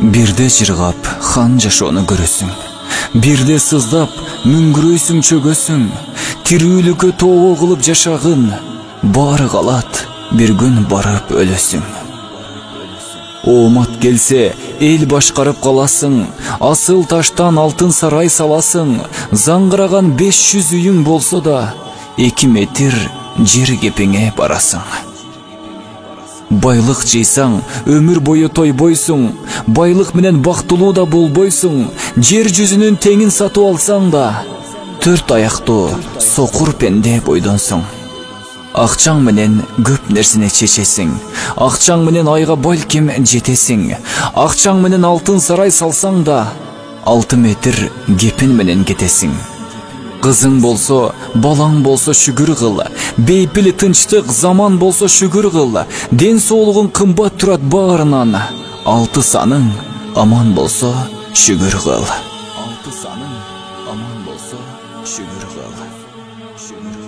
Бирде жыргап хан жашоону көрөсүң, бирде сыздап мүңгүрөйсүң чөгөсүң, тирүүлүккө тообо кылып жашагын, баары калат, бир күн барып өлөсүң. Оомат келсе, эл башкарып каласың, асыл таштан алтын сарай саласың, заңгыраган 500 үйүң болсо да, 2 метр жер кепиңе барасың. Байлык жыйсаң, өмүр бою тойбойсуң, байлык менен бактылуу да болбойсуң, жер жүзүнүн теңин сатып алсаң да, 4 аяктуу сокур пенде бойдонсуң. Акчаң менен көп нерсени чечесиң, акчаң менен айга балким жетесиң, акчаң менен алтын сарай салсаң да, 6 метр кепин менен кетесиң. Кызың болсо, балаң болсо шүгүр кыл, бейпил тынчтык заман болсо шүгүр кыл, ден соолугуң кымбат турат баарынан, 6 саның аман болсо шүгүр кыл. 6 саның аман болсо шүгүр кыл.